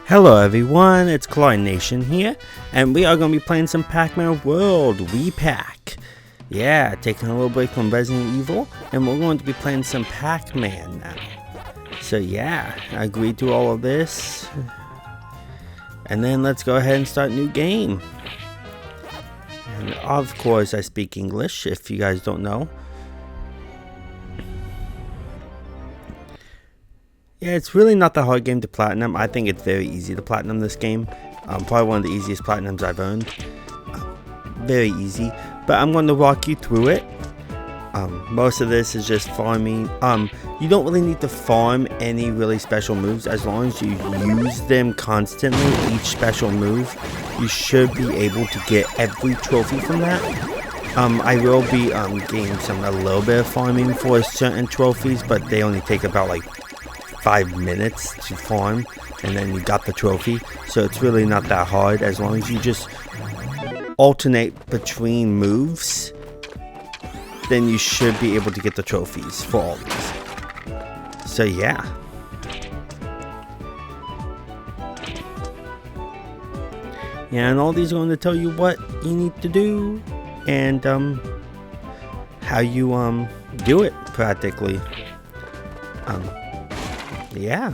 Hello everyone, it's Clyde Nation here, and we are going to be playing some Pac-Man World Re-Pac. Yeah, taking a little break from Resident Evil, and we're going to be playing some Pac-Man now. So yeah, I agreed to all of this. And then let's go ahead and start a new game. And of course I speak English, if you guys don't know. Yeah, it's really not that hard game to platinum. I think it's very easy to platinum this game. Probably one of the easiest platinums I've earned. Very easy. But I'm going to walk you through it. Most of this is just farming. You don't really need to farm any really special moves. As long as you use them constantly, each special move, you should be able to get every trophy from that. I will be getting a little bit of farming for certain trophies, but they only take about like 5 minutes to farm, and then you got the trophy. So it's really not that hard as long as you just alternate between moves. Then you should be able to get the trophies for all these. So yeah. Yeah, and all these are going to tell you what you need to do and how you do it practically. Yeah.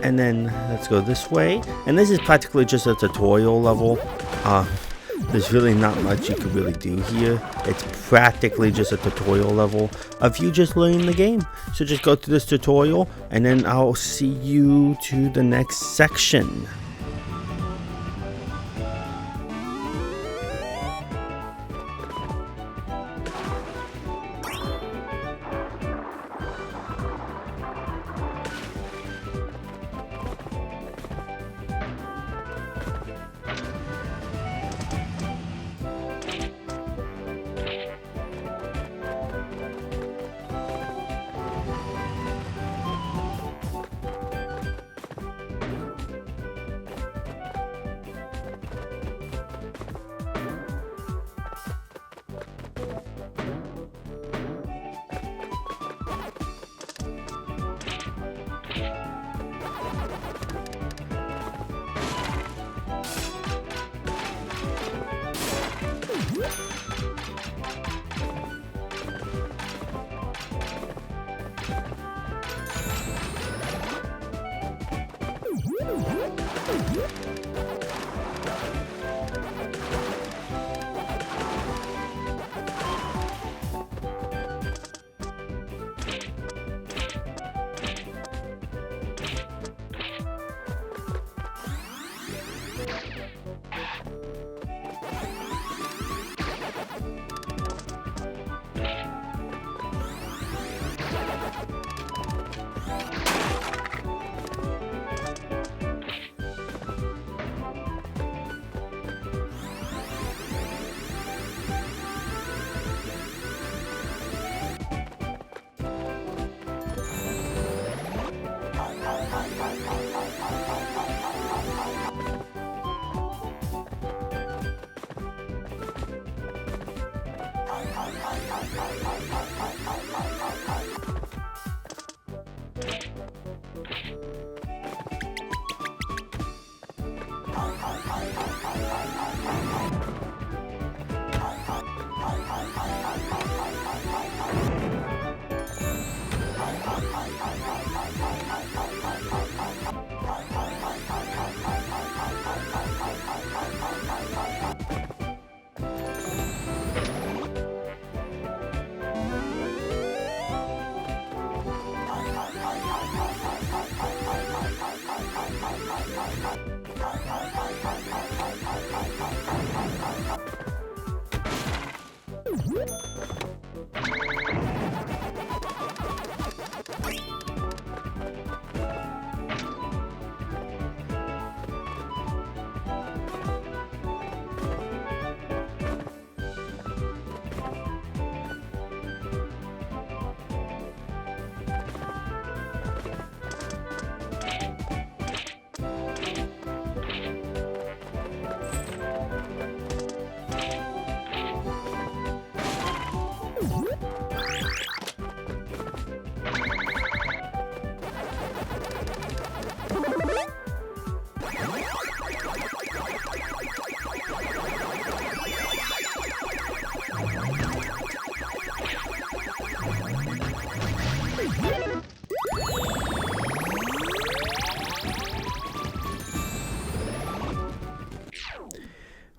And then let's go this way. And this is practically just a tutorial level. There's really not much you could really do here. It's practically just a tutorial level of you just learning the game. So just go through this tutorial, and then I'll see you to the next section.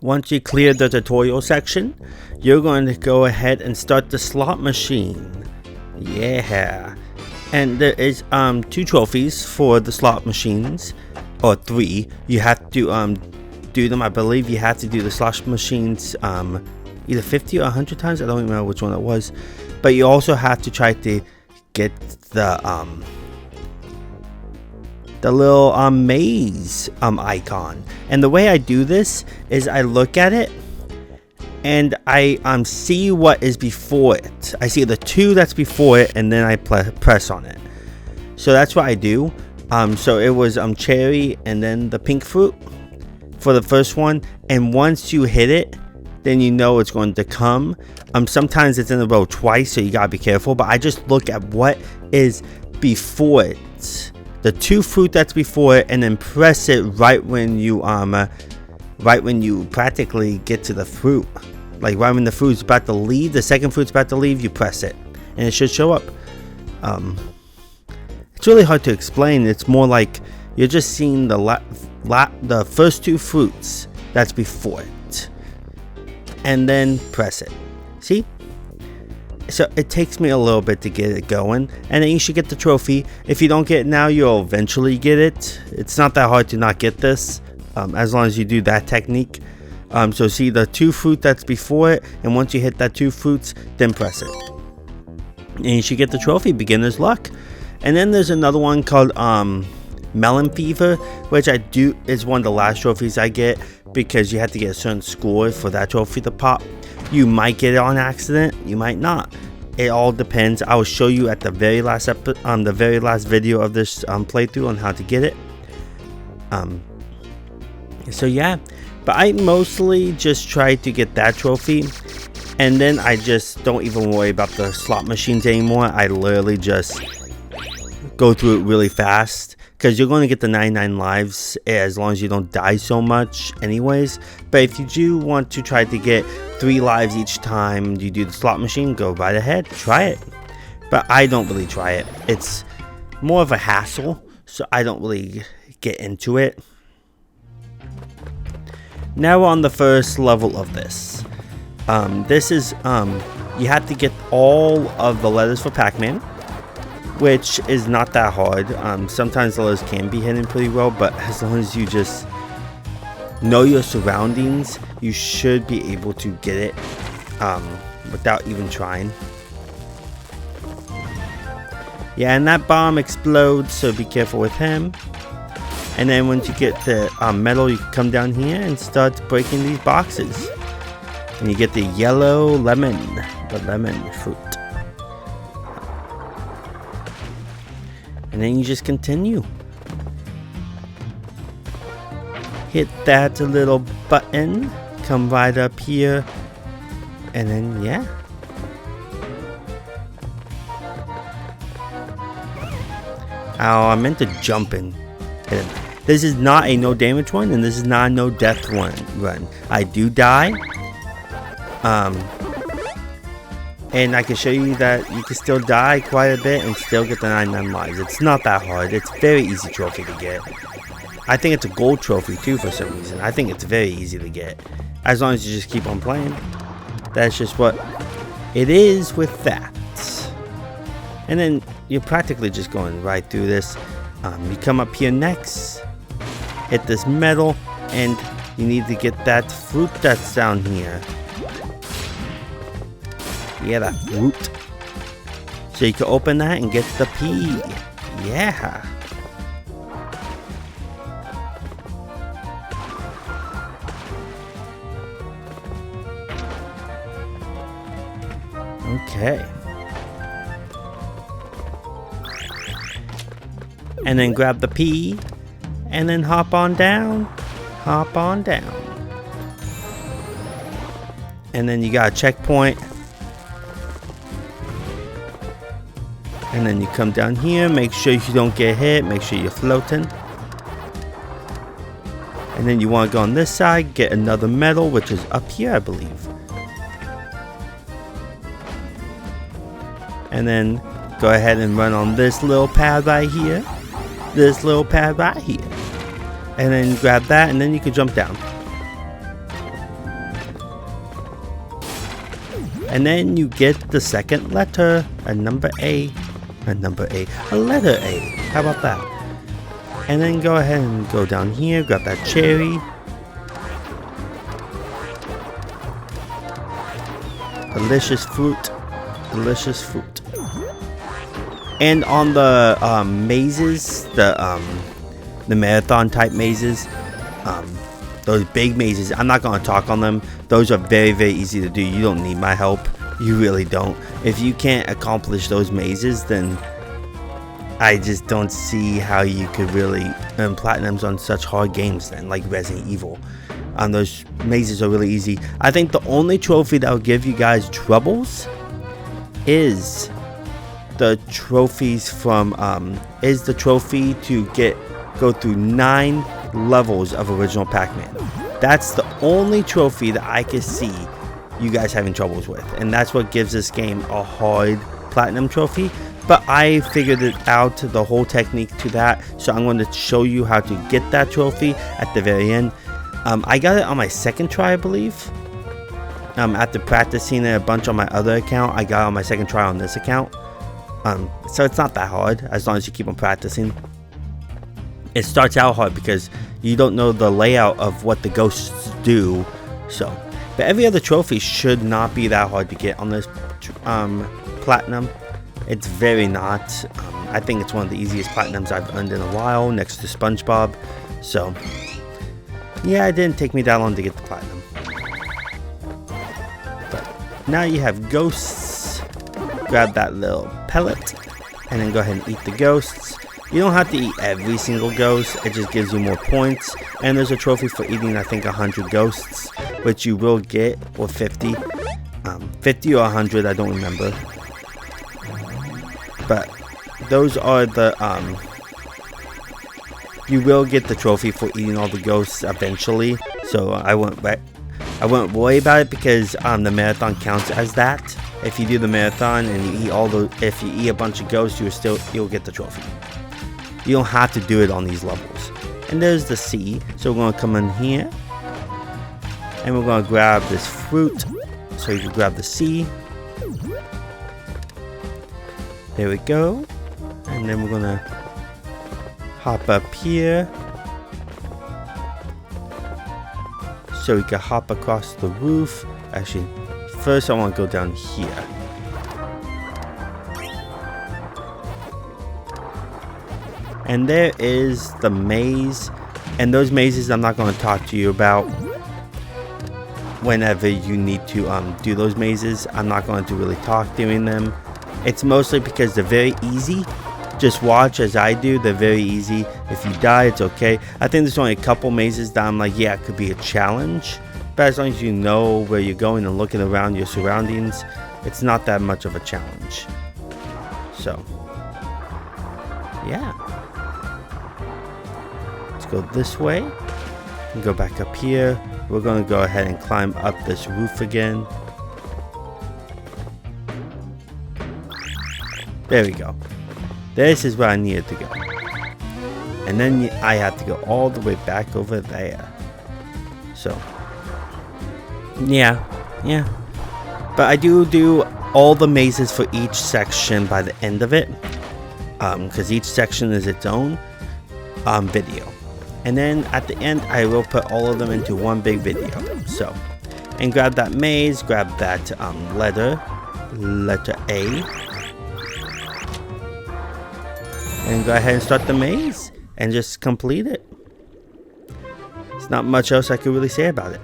Once you clear the tutorial section, you're going to go ahead and start the slot machine. Yeah. And there is 2 trophies for the slot machines, or 3. You have to do them. I believe you have to do the slot machines either 50 or 100 times. I don't remember which one it was. But you also have to try to get the little maze icon. And the way I do this is I look at it and I see what is before it. I see the 2 that's before it, and then I press on it. So that's what I do. So it was cherry and then the pink fruit for the first one, and once you hit it, then you know it's going to come. Sometimes it's in a row twice, so you gotta be careful, but I just look at what is before it, the 2 fruit that's before it, and then press it right when you practically get to the fruit. Like right when the fruit's about to leave, the second fruit's about to leave, you press it and it should show up. It's really hard to explain. It's more like you're just seeing the first 2 fruits that's before it, and then press it. See? So it takes me a little bit to get it going, and then you should get the trophy. If you don't get it now, you'll eventually get it. It's not that hard to not get this, as long as you do that technique. So see the 2 fruit that's before it, and once you hit that 2 fruits, then press it, and you should get the trophy, beginner's luck. And then there's another one called Melon Fever, which is one of the last trophies I get, because you have to get a certain score for that trophy to pop. You might get it on accident, you might not. It all depends. I will show you at the very last video of this playthrough on how to get it. So yeah, but I mostly just try to get that trophy, and then I just don't even worry about the slot machines anymore. I literally just go through it really fast, because you're going to get the 99 lives as long as you don't die so much anyways. But if you do want to try to get 3 lives each time you do the slot machine, go right ahead, try it. But I don't really try it. It's more of a hassle, so I don't really get into it. Now we're on the first level of this. This is you have to get all of the letters for Pac-Man, which is not that hard. Sometimes the letters can be hidden pretty well, but as long as you just know your surroundings, you should be able to get it without even trying. Yeah, and that bomb explodes, so be careful with him. And then once you get the metal, you can come down here and start breaking these boxes. And you get the yellow lemon, the lemon fruit. And then you just continue. Hit that little button, come right up here, and then yeah. Oh, I meant to jump in. This is not a no damage one, and this is not a no death run. I do die. And I can show you that you can still die quite a bit and still get the 99 lives. It's not that hard. It's a very easy trophy to get. I think it's a gold trophy too for some reason. I think it's very easy to get, as long as you just keep on playing. That's just what it is with that. And then you're practically just going right through this. You come up here next, hit this metal, and you need to get that fruit that's down here. Yeah, that fruit. So you can open that and get the P. Yeah. Okay. And then grab the P, and then hop on down, hop on down. And then you got a checkpoint. And then you come down here, make sure you don't get hit, make sure you're floating. And then you want to go on this side, get another medal, which is up here, I believe. And then go ahead and run on this little pad right here. This little pad right here. And then grab that, and then you can jump down. And then you get the second letter, a letter A. How about that? And then go ahead and go down here, grab that cherry. Delicious fruit. Delicious fruit. And on the mazes, the marathon type mazes, those big mazes, I'm not going to talk on them. Those are very, very easy to do. You don't need my help. You really don't. If you can't accomplish those mazes, then I just don't see how you could really earn platinums on such hard games then, like Resident Evil. Those mazes are really easy. I think the only trophy that will give you guys troubles is the trophies from is the trophy to go through 9 levels of original Pac-Man. That's the only trophy that I can see you guys having troubles with, and that's what gives this game a hard platinum trophy. But I figured it out, the whole technique to that, so I'm going to show you how to get that trophy at the very end. I got it on my second try, I believe. After practicing it a bunch on my other account, I got it on my second try on this account. So it's not that hard, as long as you keep on practicing. It starts out hard because you don't know the layout of what the ghosts do. So, but every other trophy should not be that hard to get on this platinum. It's very not. I think it's one of the easiest platinums I've earned in a while, next to SpongeBob. So, yeah, it didn't take me that long to get the platinum. But now you have ghosts. Grab that little pellet, and then go ahead and eat the ghosts. You don't have to eat every single ghost, it just gives you more points. And there's a trophy for eating, I think, 100 ghosts, which you will get, or 50. 50 or 100, I don't remember. But those are the, you will get the trophy for eating all the ghosts eventually. So I won't worry about it because the marathon counts as that. If you do the marathon and you eat if you eat a bunch of ghosts, you'll get the trophy. You don't have to do it on these levels. And there's the C. So we're going to come in here, and we're going to grab this fruit. So you can grab the C. There we go. And then we're going to hop up here, so we can hop across the roof. Actually, first I want to go down here. And there is the maze. And those mazes I'm not going to talk to you about. Whenever you need to do those mazes, I'm not going to really talk during them. It's mostly because they're very easy. Just watch as I do. They're very easy. If you die, it's okay. I think there's only a couple mazes that I'm like, yeah, it could be a challenge. But as long as you know where you're going and looking around your surroundings, it's not that much of a challenge. So, yeah. Let's go this way. And go back up here. We're going to go ahead and climb up this roof again. There we go. This is where I needed to go. And then I have to go all the way back over there. So, yeah. But I do all the mazes for each section by the end of it. Because each section is its own video. And then at the end, I will put all of them into one big video. So, and grab that maze, grab that letter A. And go ahead and start the maze and just complete it. There's not much else I could really say about it.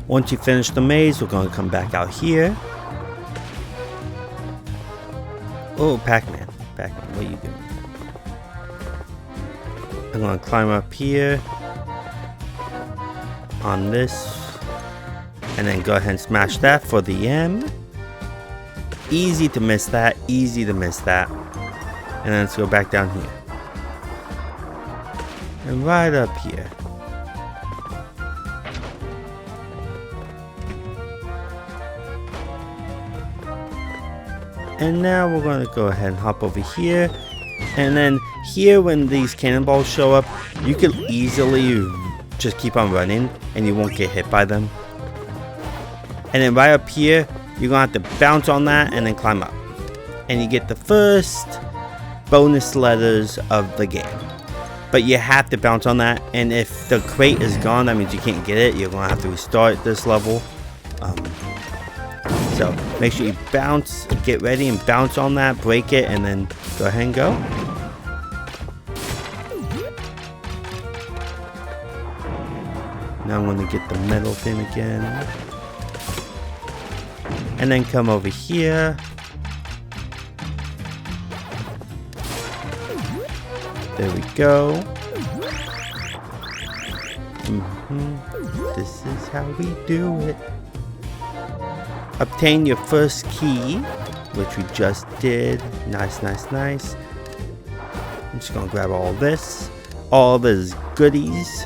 Once you finish the maze, we're going to come back out here. Oh, Pac-Man. Pac-Man, what are you doing? I'm going to climb up here on this. And then go ahead and smash that for the M. Easy to miss that. Easy to miss that. And then let's go back down here. And right up here. And now we're going to go ahead and hop over here. And then here, when these cannonballs show up, you can easily just keep on running and you won't get hit by them. And then right up here, you're going to have to bounce on that and then climb up. And you get the first bonus letters of the game. But you have to bounce on that. And if the crate is gone, that means you can't get it. You're going to have to restart this level. So make sure you bounce, get ready and bounce on that, break it, and then go ahead and go. Now I'm going to get the metal thing again. And then come over here. There we go. This is how we do it. Obtain your first key, which we just did. Nice, nice, nice. I'm just gonna grab all this goodies.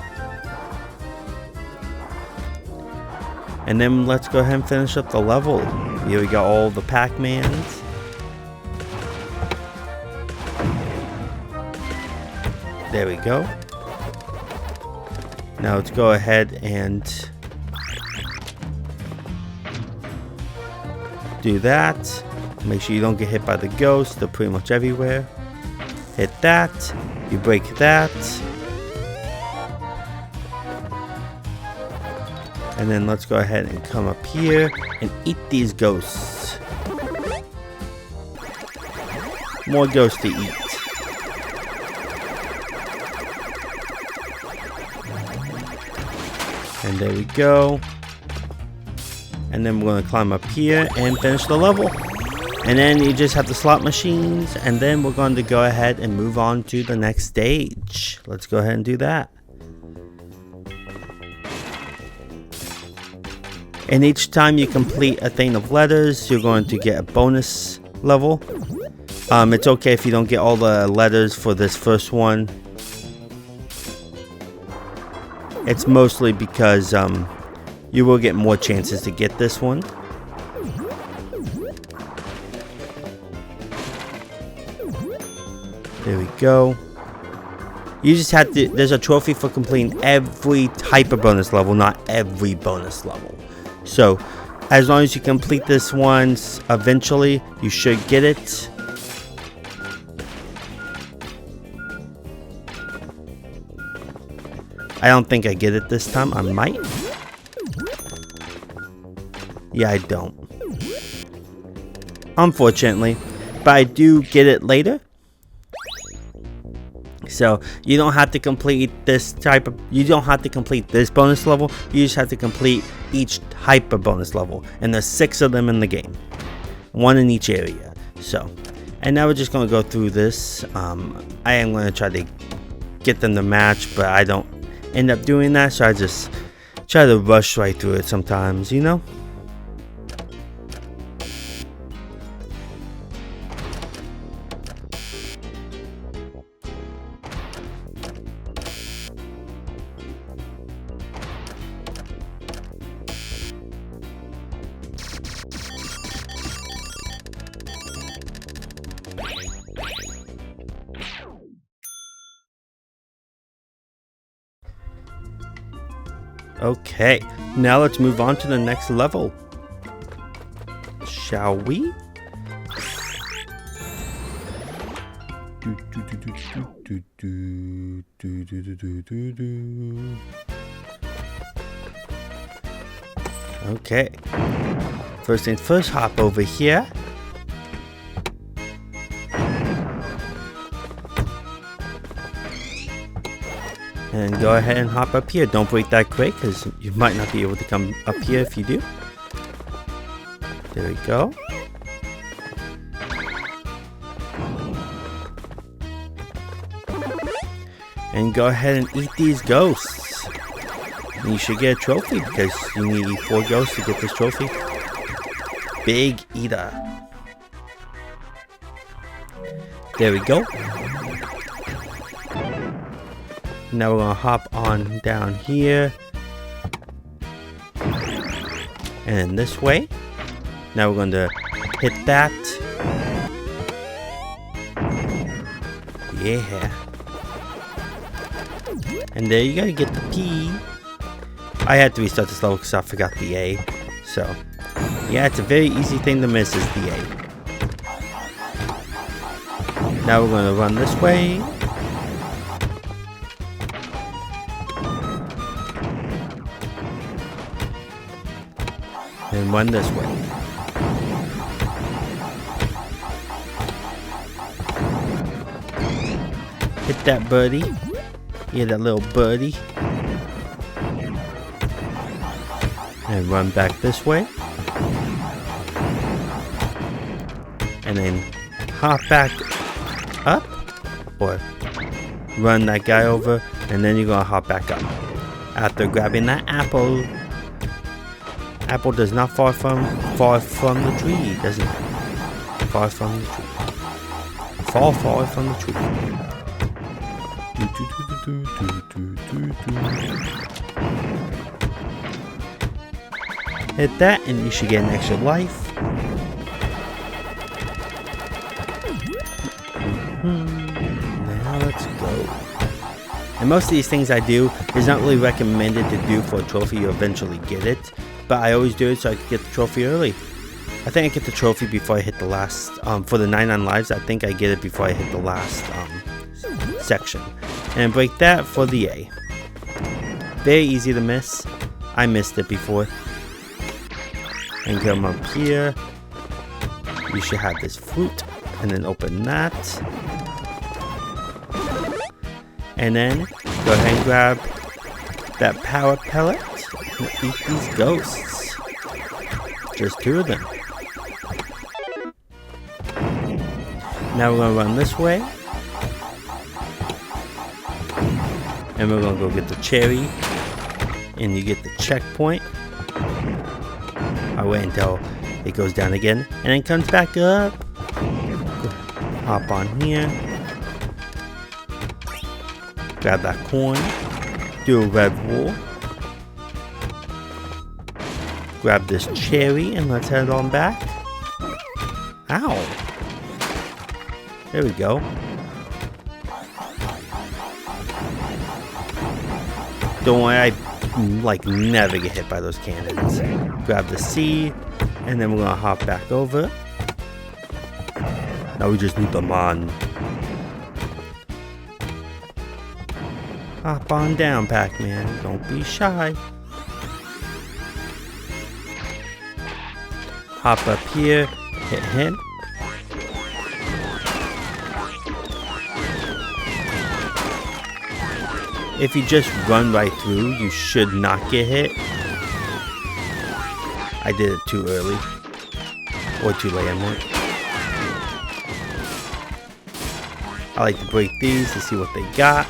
And then let's go ahead and finish up the level. Here we got all the Pac-Mans. There we go. Now let's go ahead and do that. Make sure you don't get hit by the ghosts. They're pretty much everywhere. Hit that. You break that. And then let's go ahead and come up here and eat these ghosts. More ghosts to eat. And there we go. And then we're going to climb up here and finish the level. And then you just have the slot machines. And then we're going to go ahead and move on to the next stage. Let's go ahead and do that. And each time you complete a thing of letters, you're going to get a bonus level. It's okay if you don't get all the letters for this first one. It's mostly because you will get more chances to get this one. There we go. You just have to, there's a trophy for completing every type of bonus level, not every bonus level. So, as long as you complete this once, eventually, you should get it. I don't think I get it this time. I might. Yeah, I don't. Unfortunately. But I do get it later. So, you don't have to complete this type of... You don't have to complete this bonus level. You just have to complete each type of bonus level. And there's 6 of them in the game. 1 in each area. So, and now we're just going to go through this. I am going to try to get them to match, but I don't end up doing that. So I just try to rush right through it sometimes, you know? Okay, now let's move on to the next level. Shall we? Okay. First things first, hop over here. And go ahead and hop up here. Don't break that crate because you might not be able to come up here if you do. There we go. And go ahead and eat these ghosts. And you should get a trophy because you need to eat 4 ghosts to get this trophy. Big eater. There we go. Now we're gonna hop on down here. And then this way. Now we're going to hit that. Yeah. And there you go, you get the P. I had to restart this level because I forgot the A. So, yeah, it's a very easy thing to miss is the A. Now we're going to run this way. And run this way. Hit that birdie. Yeah, that little birdie. And run back this way. And then hop back up. Or run that guy over. And then you're gonna hop back up. After grabbing that apple. Apple does not fall from the tree, does it? Fall from the tree. Fall from the tree. Hit that and you should get an extra life. Now let's go. And most of these things I do is not really recommended to do for a trophy. You eventually get it. But I always do it so I can get the trophy early. I think I get the trophy before I hit the last, for the 99 lives, I think I get it before I hit the last section. And break that for the A. Very easy to miss. I missed it before. And come up here. You should have this fruit. And then open that. And then go ahead and grab that power pellet. And eat these ghosts. Just 2 of them. Now we're gonna run this way. And we're gonna go get the cherry. And you get the checkpoint. I wait until it goes down again. And then comes back up. Hop on here. Grab that coin. Do a red wool. Grab this cherry and let's head on back. Ow. There we go. Don't worry, I like never get hit by those cannons. Grab the C, and then we're gonna hop back over. Now we just need the man. Hop on down, Pac-Man. Don't be shy. Hop up here, hit him. If you just run right through, you should not get hit. I did it too early. Or too late, I meant. I like to break these to see what they got.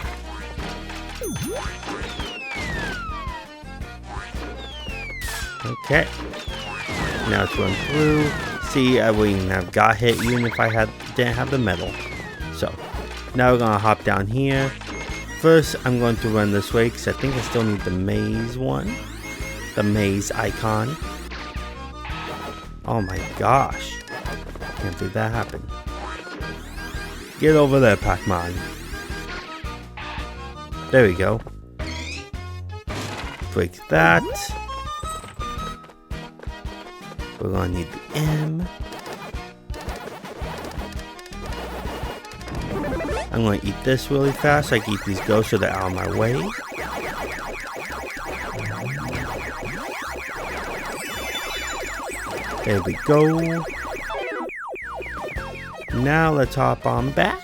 Okay. Now let's run through. See, I wouldn't have got hit even if I didn't have the medal. So, now we're gonna hop down here. First, I'm going to run this way because I think I still need the maze one. The maze icon. Oh my gosh. Can't believe that happened. Get over there, Pac-Man. There we go. Break that. We're gonna need the M. I'm gonna eat this really fast so I can eat these ghosts so they're out of my way. There we go. Now let's hop on back.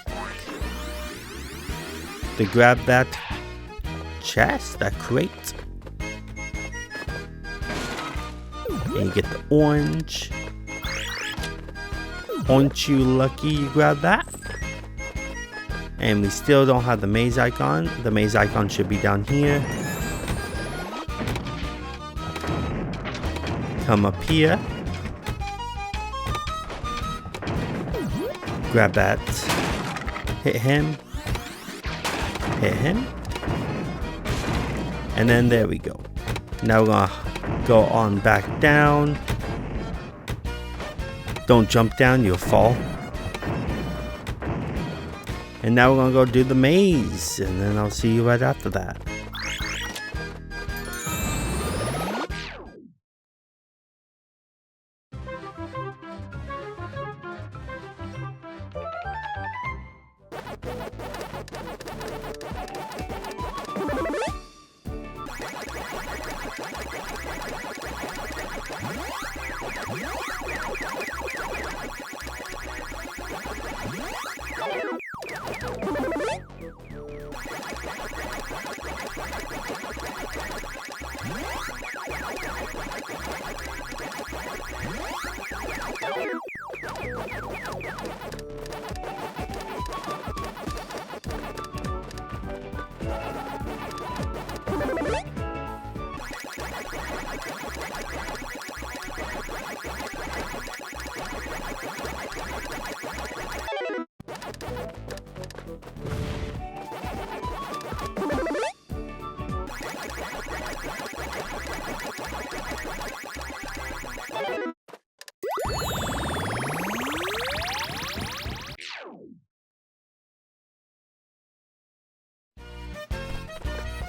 To grab that chest, a crate. And you get the orange. Aren't you lucky you grabbed that? And we still don't have the maze icon. The maze icon should be down here. Come up here. Grab that. Hit him. Hit him. And then there we go. Now we're gonna go on back down. Don't jump down, you'll fall. And now we're gonna go do the maze, and then I'll see you right after that.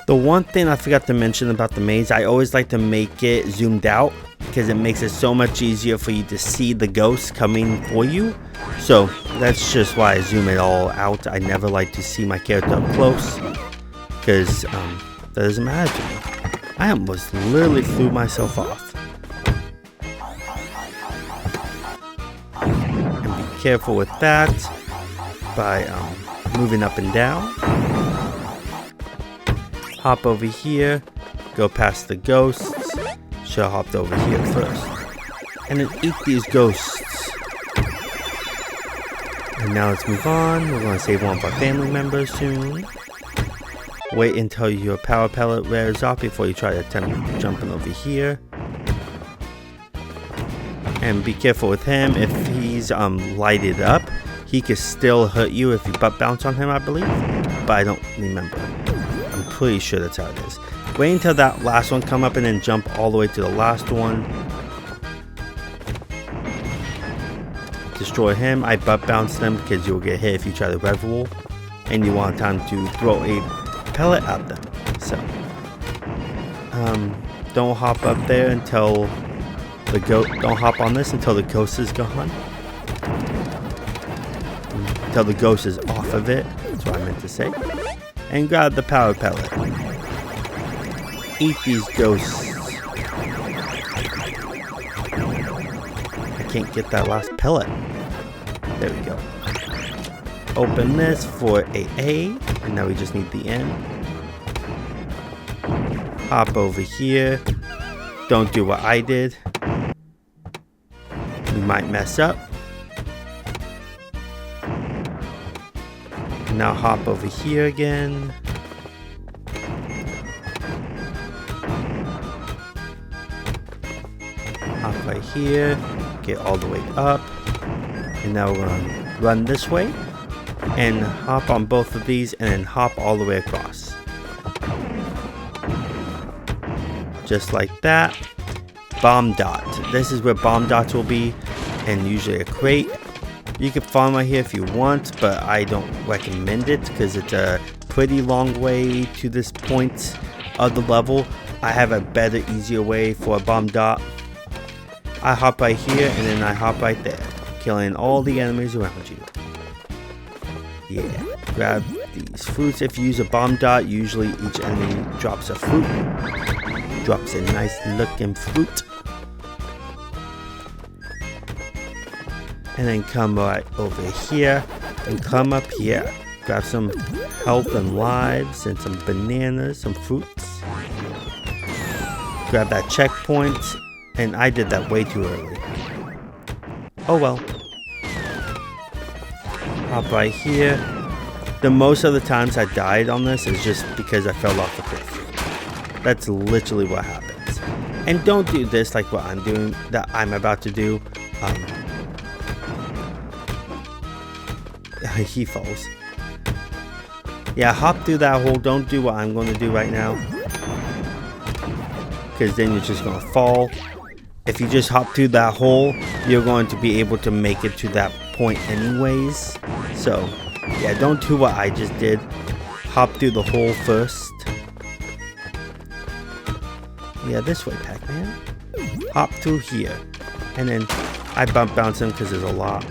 The one thing I forgot to mention about the maze, I always like to make it zoomed out because it makes it so much easier for you to see the ghosts coming for you. So that's just why I zoom it all out. I never like to see my character up close because that doesn't matter to me. I almost literally flew myself off. And be careful with that by moving up and down. Hop over here, go past the ghosts. Should have hopped over here first. And then eat these ghosts. And now let's move on. We're going to save one of our family members soon. Wait until your power pellet wears off before you try to attempt jumping over here. And be careful with him. If he's lighted up, he can still hurt you if you butt bounce on him, I believe. But I don't remember. I'm pretty sure that's how it is. Wait until that last one come up and then jump all the way to the last one. Destroy him. I butt bounce them because you'll get hit if you try to rev roll. And you want time to throw a pellet at them. So don't hop up there until the don't hop on this until the ghost is gone. Until the ghost is off of it. That's what I meant to say. And grab the power pellet. Eat these ghosts. I can't get that last pellet. There we go. Open this for A. And now we just need the N. Hop over here. Don't do what I did. We might mess up. And now hop over here again. Hop right here. Get all the way up. And now we're going to run this way. And hop on both of these and then hop all the way across. Just like that. Bomb dot. This is where bomb dots will be, and usually a crate. You can farm right here if you want, but I don't recommend it because it's a pretty long way to this point of the level. I have a better, easier way for a bomb dot. I hop right here and then I hop right there, killing all the enemies around you. Yeah, grab these fruits. If you use a bomb dot, usually each enemy drops a fruit. Drops a nice looking fruit. And then come right over here and come up here. grab some health and lives and some bananas, some fruits. Grab that checkpoint, and I did that way too early. Oh well. Hop right here. The most of the times I died on this is just because I fell off the cliff. That's literally what happens. And don't do this like what I'm doing, that I'm about to do. He falls. Yeah, hop through that hole. Don't do what I'm going to do right now, because then you're just going to fall. If you just hop through that hole, you're going to be able to make it to that point anyways. So yeah, don't do what I just did. Hop through the hole first. Yeah, this way, Pac-Man. Hop through here. And then I bounce him because there's a lot.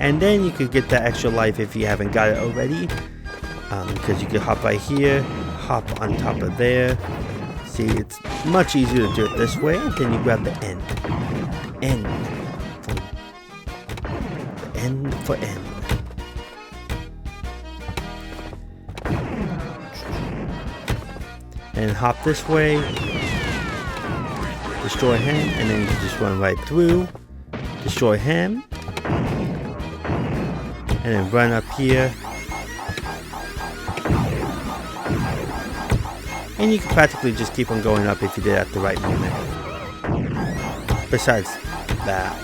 And then you could get that extra life if you haven't got it already. Because you could hop right here, hop on top of there. See, it's much easier to do it this way. And then you grab the end. End. The end for end. And hop this way. Destroy him. And then you can just run right through. Destroy him. And then run up here. And you can practically just keep on going up if you did it at the right moment. Besides that,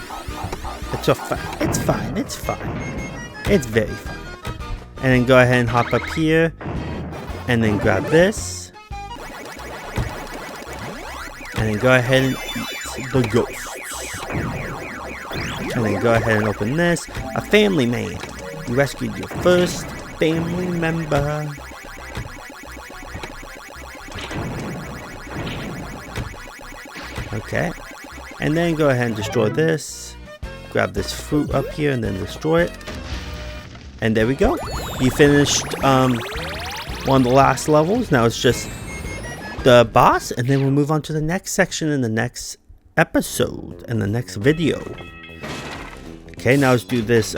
it's fine. It's very fine. And then go ahead and hop up here. And then grab this. And then go ahead and eat the ghosts. And then go ahead and open this. A family man. You rescued your first family member. Okay. And then go ahead and destroy this. Grab this fruit up here and then destroy it. And there we go. You finished one of the last levels. Now it's just the boss. And then we'll move on to the next section in the next episode. In the next video. Okay, now let's do this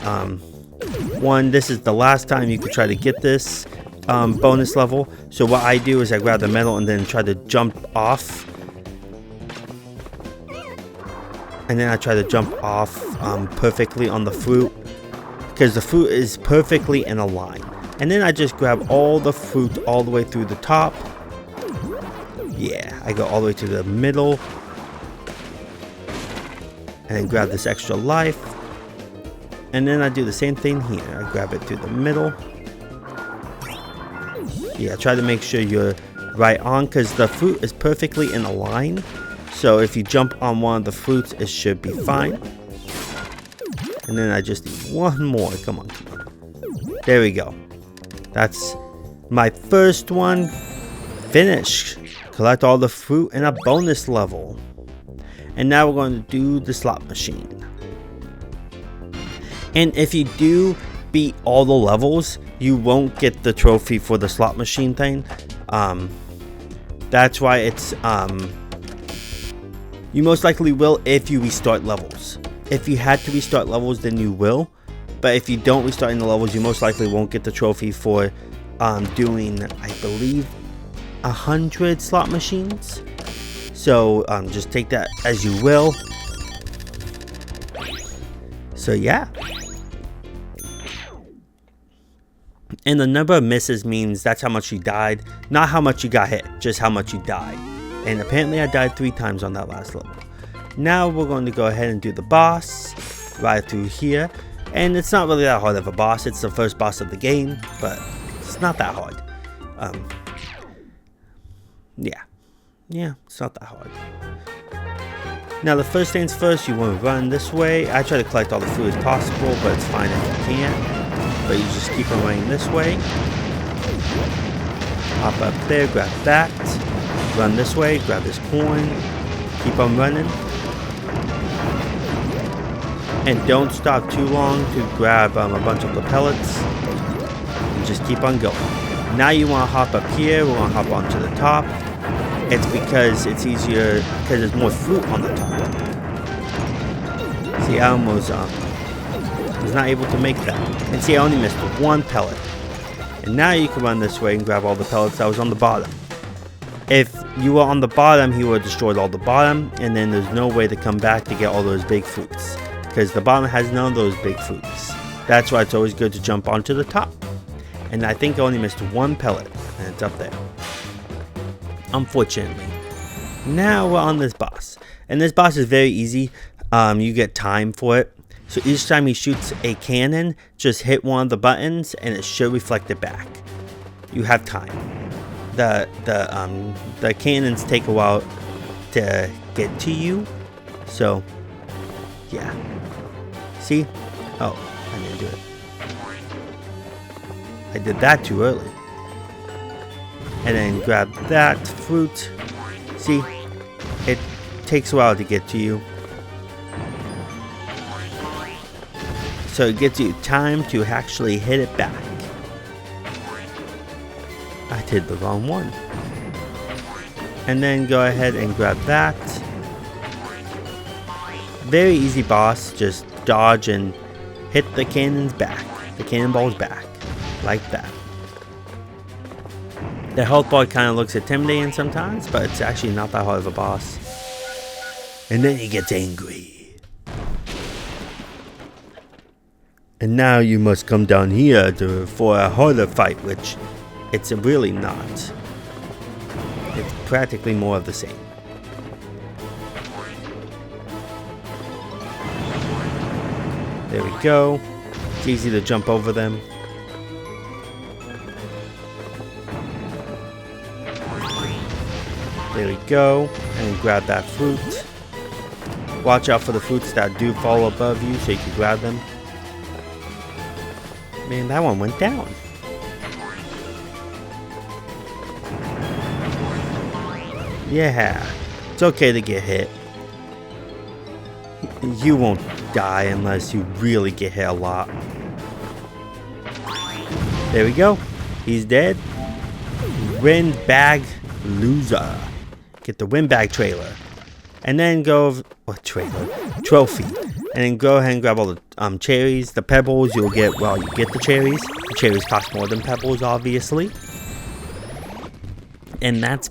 one. This is the last time you could try to get this bonus level. So what I do is I grab the medal and then try to jump off. And then I try to jump off perfectly on the fruit, because the fruit is perfectly in a line. And then I just grab all the fruit all the way through the top. Yeah, I go all the way to the middle. And then grab this extra life. And then I do the same thing here. I grab it through the middle. Yeah, try to make sure you're right on, because the fruit is perfectly in a line. So if you jump on one of the fruits, it should be fine. And then I just need one more. Come on. There we go. That's my first one finished. Collect all the fruit in a bonus level. And now we're going to do the slot machine. And if you do beat all the levels, you won't get the trophy for the slot machine thing. That's why it's you most likely will if you restart levels. If you had to restart levels, then you will. But if you don't restart in the levels, you most likely won't get the trophy for doing, I believe, 100 slot machines. So just take that as you will. So yeah. And the number of misses means that's how much you died, not how much you got hit, just how much you died. And apparently I died 3 times on that last level. Now we're going to go ahead and do the boss right through here. And it's not really that hard of a boss. It's the first boss of the game, but it's not that hard. Yeah, it's not that hard. Now the first things first, you want to run this way. I try to collect all the food as possible, but it's fine if you can't. But you just keep on running this way. Hop up there, grab that. Run this way, grab this coin. Keep on running. And don't stop too long to grab a bunch of the pellets. And just keep on going. Now you want to hop up here. We're going to hop onto the top. It's because it's easier, because there's more fruit on the top. See, I almost Was not able to make that. And see, I only missed one pellet. And now you can run this way and grab all the pellets that was on the bottom. If you were on the bottom, he would have destroyed all the bottom, and then there's no way to come back to get all those big fruits, because the bottom has none of those big fruits. That's why it's always good to jump onto the top. And I think I only missed one pellet, and it's up there. Unfortunately. Now we're on this boss. And this boss is very easy. You get time for it. So each time he shoots a cannon, just hit one of the buttons and it should reflect it back. You have time. The cannons take a while to get to you. So yeah. See? Oh, I didn't do it. I did that too early. And then grab that fruit. See? It takes a while to get to you. So it gives you time to actually hit it back. I did the wrong one. And then go ahead and grab that. Very easy boss. Just dodge and hit the cannons back. The cannonballs back. Like that. The health bar kind of looks intimidating sometimes, but it's actually not that hard of a boss. And then he gets angry. And now you must come down here for a harder fight, which it's really not. It's practically more of the same. There we go. It's easy to jump over them. There we go. And grab that fruit. Watch out for the fruits that do fall above you so you can grab them. Man, that one went down. Yeah, it's okay to get hit. You won't die unless you really get hit a lot. There we go. He's dead. Windbag loser. Get the windbag trailer. And then go... What trailer? Trophy. And then go ahead and grab all the cherries. The pebbles you'll get while you get the cherries. The cherries cost more than pebbles, obviously. And that's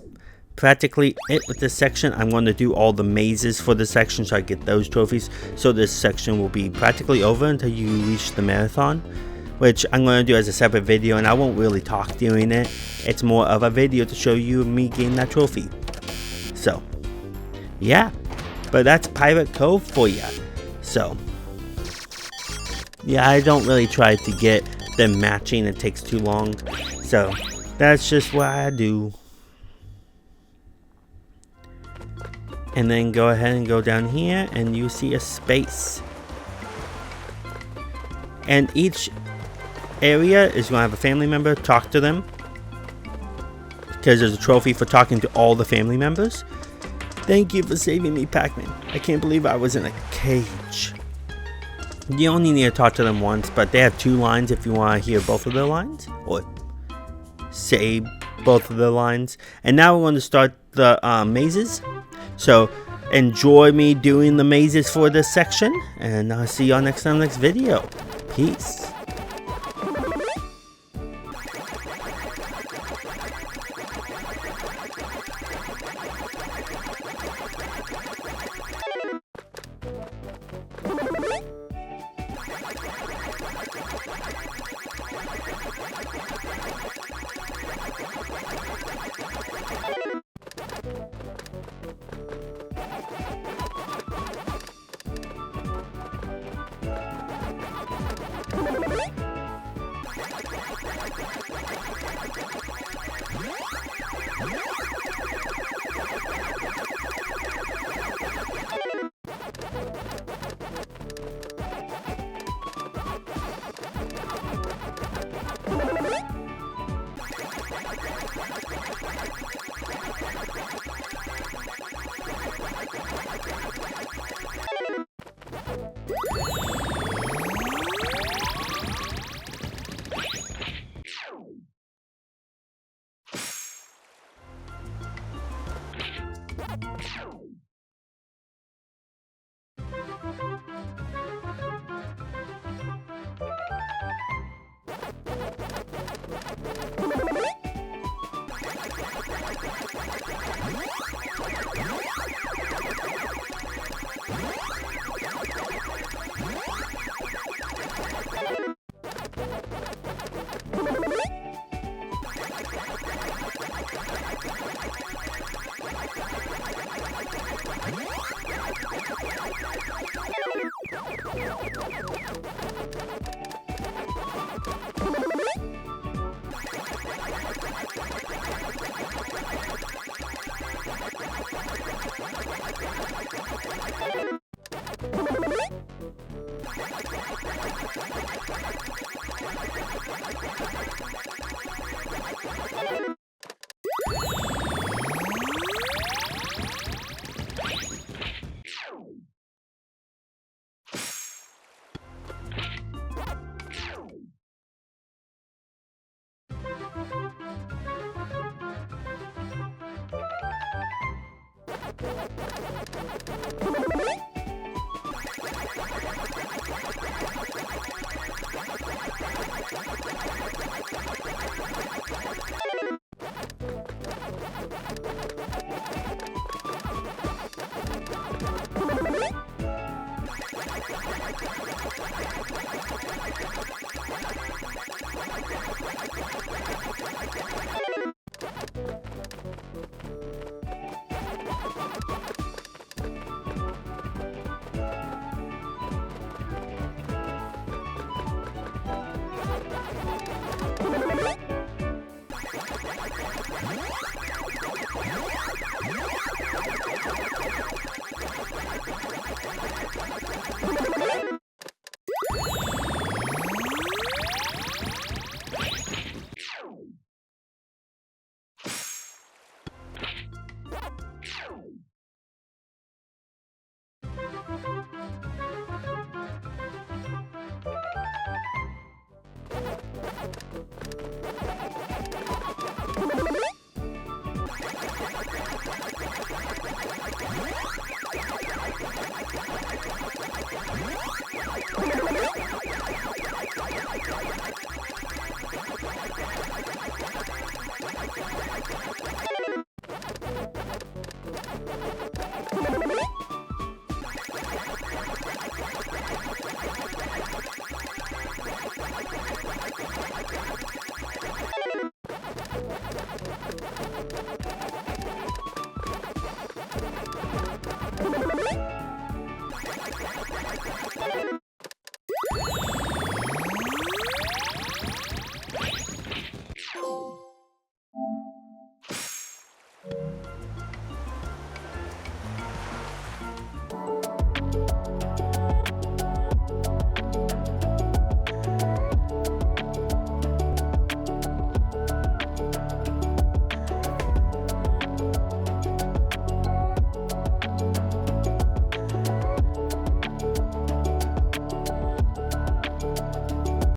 practically it with this section. I'm going to do all the mazes for this section so I get those trophies. So this section will be practically over until you reach the marathon, which I'm going to do as a separate video, and I won't really talk during it. It's more of a video to show you me getting that trophy. So, yeah. But that's Pirate Cove for ya. So, yeah, I don't really try to get them matching. It takes too long. So, that's just what I do. And then go ahead and go down here and you see a space. And each area is going to have a family member. Talk to them. Because there's a trophy for talking to all the family members. Thank you for saving me, Pac-Man. I can't believe I was in a cage. You only need to talk to them once, but they have 2 lines if you want to hear both of their lines. Or say both of their lines. And now we're going to start the mazes. So enjoy me doing the mazes for this section. And I'll see y'all next time, next video. Peace.